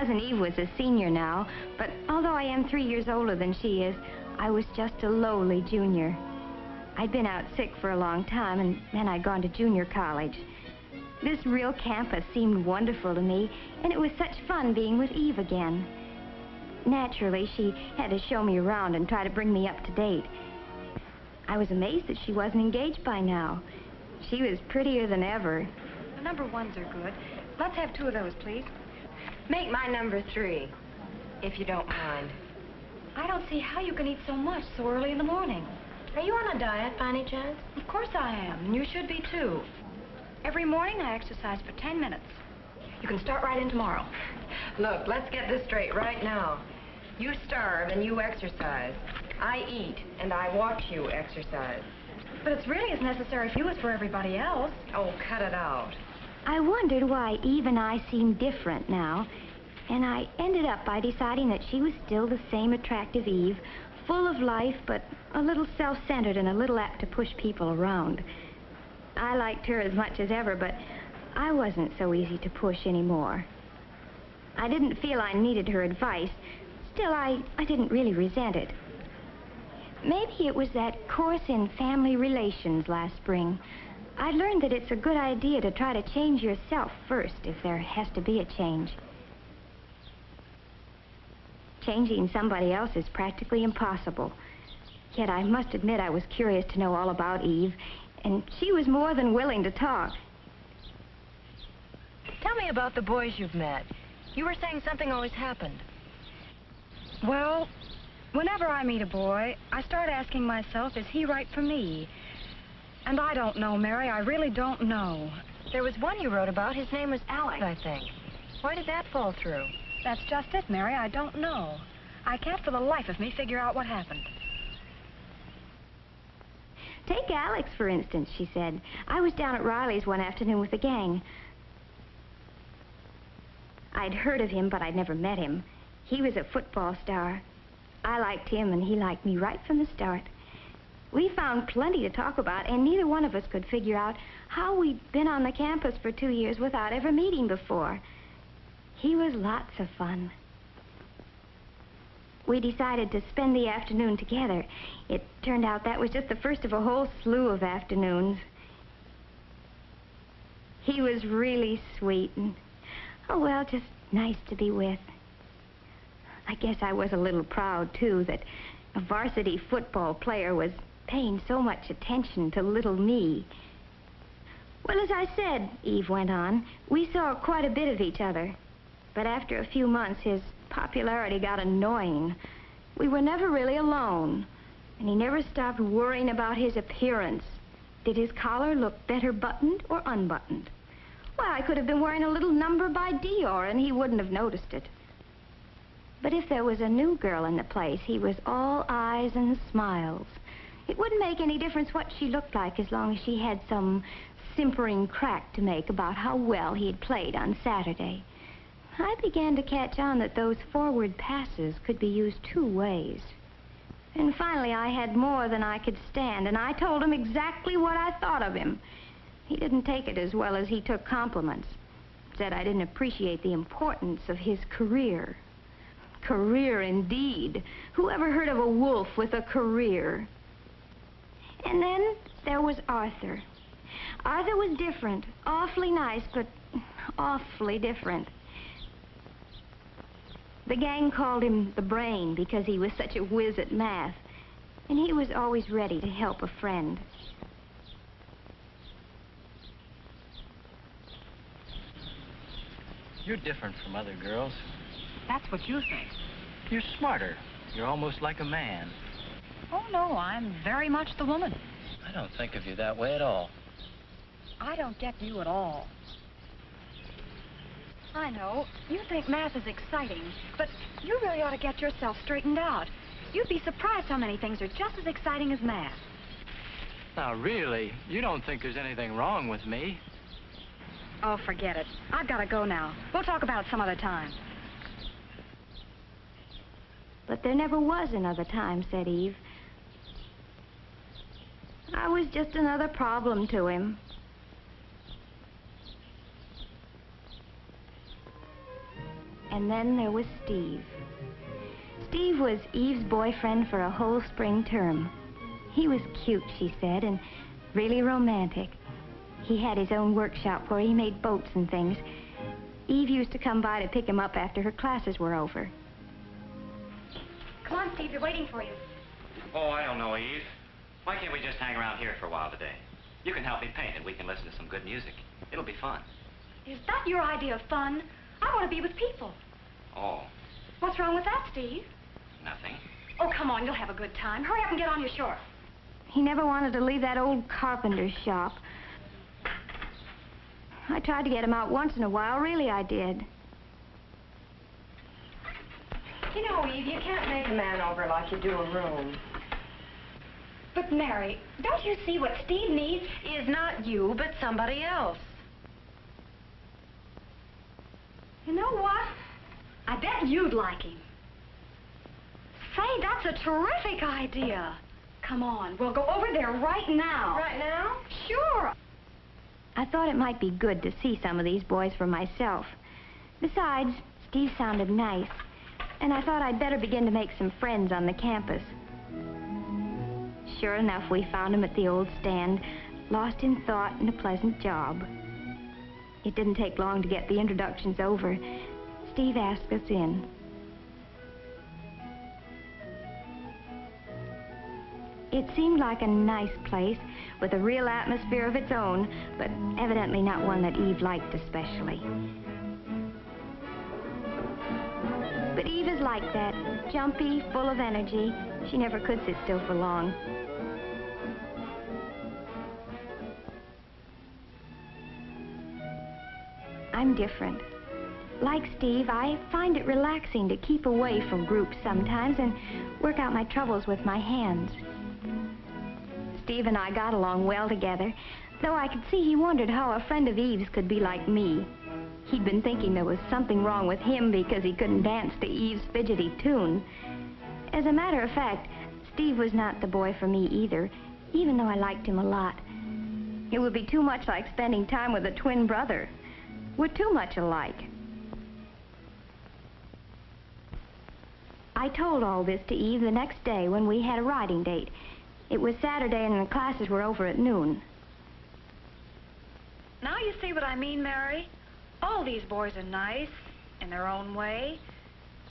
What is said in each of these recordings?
Cousin Eve was a senior now, but although I am 3 years older than she is, I was just a lowly junior. I'd been out sick for a long time, and then I'd gone to junior college. This real campus seemed wonderful to me, and it was such fun being with Eve again. Naturally, she had to show me around and try to bring me up to date. I was amazed that she wasn't engaged by now. She was prettier than ever. The number 1s are good. Let's have 2 of those, please. Make my number 3, if you don't mind. I don't see how you can eat so much so early in the morning. Are you on a diet by any chance? Of course I am, and you should be too. Every morning I exercise for 10 minutes. You can start right in tomorrow. Look, let's get this straight right now. You starve and you exercise. I eat and I watch you exercise. But it's really as necessary for you as for everybody else. Oh, cut it out. I wondered why Eve and I seemed different now, and I ended up by deciding that she was still the same attractive Eve, full of life, but a little self-centered and a little apt to push people around. I liked her as much as ever, but I wasn't so easy to push anymore. I didn't feel I needed her advice. Still, I didn't really resent it. Maybe it was that course in family relations last spring. I learned that it's a good idea to try to change yourself first if there has to be a change. Changing somebody else is practically impossible. Yet I must admit I was curious to know all about Eve, and she was more than willing to talk. Tell me about the boys you've met. You were saying something always happened. Well, whenever I meet a boy, I start asking myself, is he right for me? And I don't know, Mary, I really don't know. There was one you wrote about. His name was Alex, I think. Why did that fall through? That's just it, Mary, I don't know. I can't for the life of me figure out what happened. Take Alex, for instance, she said. I was down at Riley's one afternoon with the gang. I'd heard of him, but I'd never met him. He was a football star. I liked him, and he liked me right from the start. We found plenty to talk about, and neither one of us could figure out how we'd been on the campus for 2 years without ever meeting before. He was lots of fun. We decided to spend the afternoon together. It turned out that was just the first of a whole slew of afternoons. He was really sweet and, oh, well, just nice to be with. I guess I was a little proud, too, that a varsity football player was paying so much attention to little me. Well, as I said, Eve went on, we saw quite a bit of each other. But after a few months, his popularity got annoying. We were never really alone, and he never stopped worrying about his appearance. Did his collar look better buttoned or unbuttoned? Why, I could have been wearing a little number by Dior, and he wouldn't have noticed it. But if there was a new girl in the place, he was all eyes and smiles. It wouldn't make any difference what she looked like as long as she had some simpering crack to make about how well he had played on Saturday. I began to catch on that those forward passes could be used 2 ways. And finally, I had more than I could stand, and I told him exactly what I thought of him. He didn't take it as well as he took compliments. Said I didn't appreciate the importance of his career. Career, indeed. Who ever heard of a wolf with a career? And then there was Arthur. Arthur was different. Awfully nice, but awfully different. The gang called him the Brain because he was such a whiz at math. And he was always ready to help a friend. You're different from other girls. That's what you think. You're smarter. You're almost like a man. Oh, no, I'm very much the woman. I don't think of you that way at all. I don't get you at all. I know, you think math is exciting, but you really ought to get yourself straightened out. You'd be surprised how many things are just as exciting as math. Now, really, you don't think there's anything wrong with me? Oh, forget it. I've got to go now. We'll talk about it some other time. But there never was another time, said Eve. I was just another problem to him. And then there was Steve. Steve was Eve's boyfriend for a whole spring term. He was cute, she said, and really romantic. He had his own workshop where he made boats and things. Eve used to come by to pick him up after her classes were over. Come on, Steve, they're waiting for you. Oh, I don't know, Eve. Why can't we just hang around here for a while today? You can help me paint and we can listen to some good music. It'll be fun. Is that your idea of fun? I want to be with people. Oh, What's wrong with that, Steve? nothing. Oh, come on, you'll have a good time. Hurry up and get on your shorts. He never wanted to leave that old carpenter's shop. I tried to get him out once in a while, really I did. You know, Eve, you can't make a man over like you do a room. But, Mary, don't you see what Steve needs? Is not you, but somebody else. You know what? I bet you'd like him. Say, that's a terrific idea. Come on, we'll go over there right now. Right now? Sure. I thought it might be good to see some of these boys for myself. Besides, Steve sounded nice, and I thought I'd better begin to make some friends on the campus. Sure enough, we found him at the old stand, lost in thought and a pleasant job. It didn't take long to get the introductions over. Steve asked us in. It seemed like a nice place with a real atmosphere of its own, but evidently not one that Eve liked especially. But Eve is like that, jumpy, full of energy. She never could sit still for long. I'm different. Like Steve, I find it relaxing to keep away from groups sometimes and work out my troubles with my hands. Steve and I got along well together, though I could see he wondered how a friend of Eve's could be like me. He'd been thinking there was something wrong with him because he couldn't dance to Eve's fidgety tune. As a matter of fact, Steve was not the boy for me either, even though I liked him a lot. It would be too much like spending time with a twin brother. We're too much alike. I told all this to Eve the next day when we had a riding date. It was Saturday and the classes were over at noon. Now you see what I mean, Mary? All these boys are nice in their own way.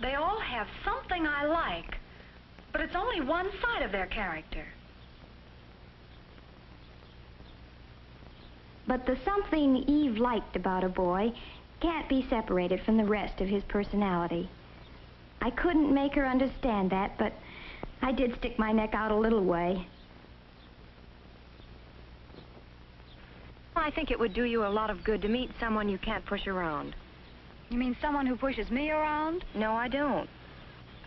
They all have something I like, but it's only one side of their character. But the something Eve liked about a boy can't be separated from the rest of his personality. I couldn't make her understand that, but I did stick my neck out a little way. I think it would do you a lot of good to meet someone you can't push around. You mean someone who pushes me around? No, I don't.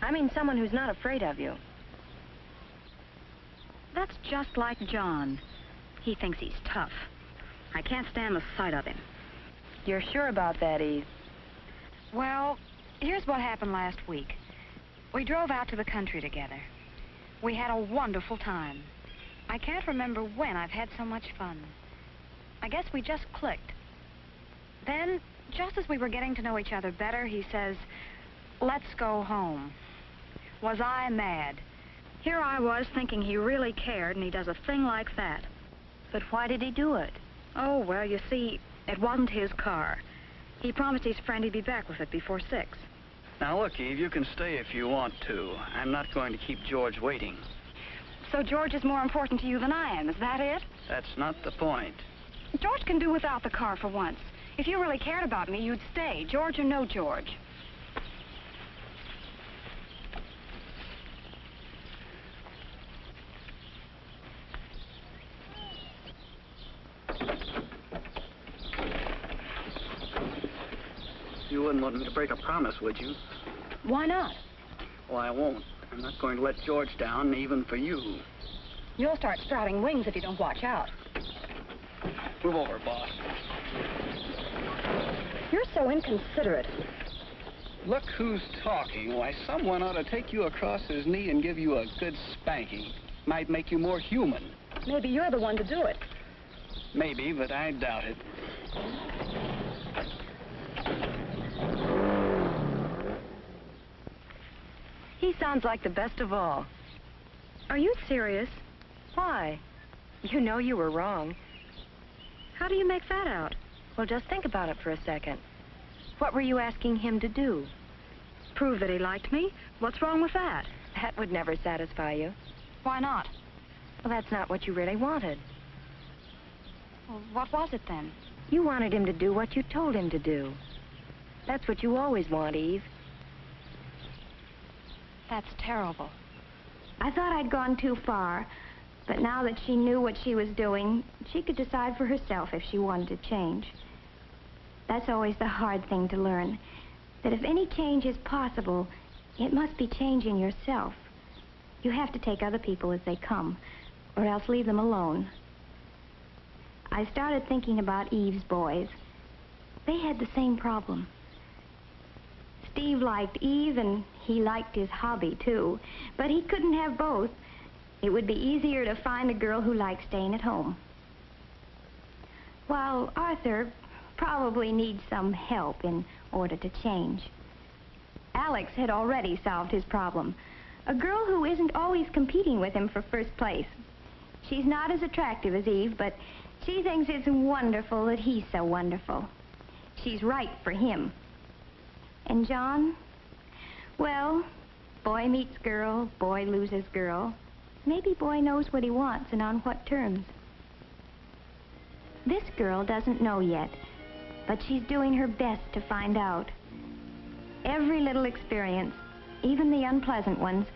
I mean someone who's not afraid of you. That's just like John. He thinks he's tough. I can't stand the sight of him. You're sure about that, Eve? Well, here's what happened last week. We drove out to the country together. We had a wonderful time. I can't remember when I've had so much fun. I guess we just clicked. Then, just as we were getting to know each other better, he says, "Let's go home." Was I mad? Here I was thinking he really cared, and he does a thing like that. But why did he do it? Oh, well, you see, it wasn't his car. He promised his friend he'd be back with it before 6. Now, look, Eve, you can stay if you want to. I'm not going to keep George waiting. So George is more important to you than I am, is that it? That's not the point. George can do without the car for once. If you really cared about me, you'd stay, George or no George. You wouldn't want me to break a promise, would you? Why not? Well, I won't. I'm not going to let George down, even for you. You'll start sprouting wings if you don't watch out. Move over, boss. You're so inconsiderate. Look who's talking. Why, someone ought to take you across his knee and give you a good spanking. Might make you more human. Maybe you're the one to do it. Maybe, but I doubt it. He sounds like the best of all. Are you serious? Why? You know you were wrong. How do you make that out? Well, just think about it for a second. What were you asking him to do? Prove that he liked me? What's wrong with that? That would never satisfy you. Why not? Well, that's not what you really wanted. Well, what was it then? You wanted him to do what you told him to do. That's what you always want, Eve. That's terrible. I thought I'd gone too far, but now that she knew what she was doing, she could decide for herself if she wanted to change. That's always the hard thing to learn, that if any change is possible, it must be change in yourself. You have to take other people as they come, or else leave them alone. I started thinking about Eve's boys. They had the same problem. Steve liked Eve, and he liked his hobby, too. But he couldn't have both. It would be easier to find a girl who liked staying at home. While Arthur probably needs some help in order to change. Alex had already solved his problem. A girl who isn't always competing with him for first place. She's not as attractive as Eve, but she thinks it's wonderful that he's so wonderful. She's right for him. And John? Well, boy meets girl, boy loses girl. Maybe boy knows what he wants and on what terms. This girl doesn't know yet, but she's doing her best to find out. Every little experience, even the unpleasant ones,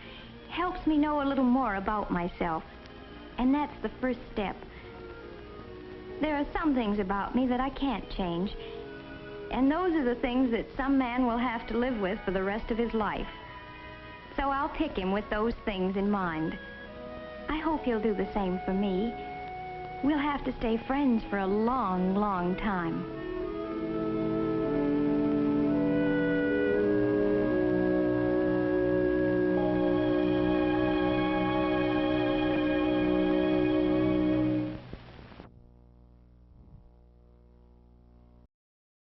helps me know a little more about myself. And that's the first step. There are some things about me that I can't change. And those are the things that some man will have to live with for the rest of his life. So I'll pick him with those things in mind. I hope he'll do the same for me. We'll have to stay friends for a long, long time.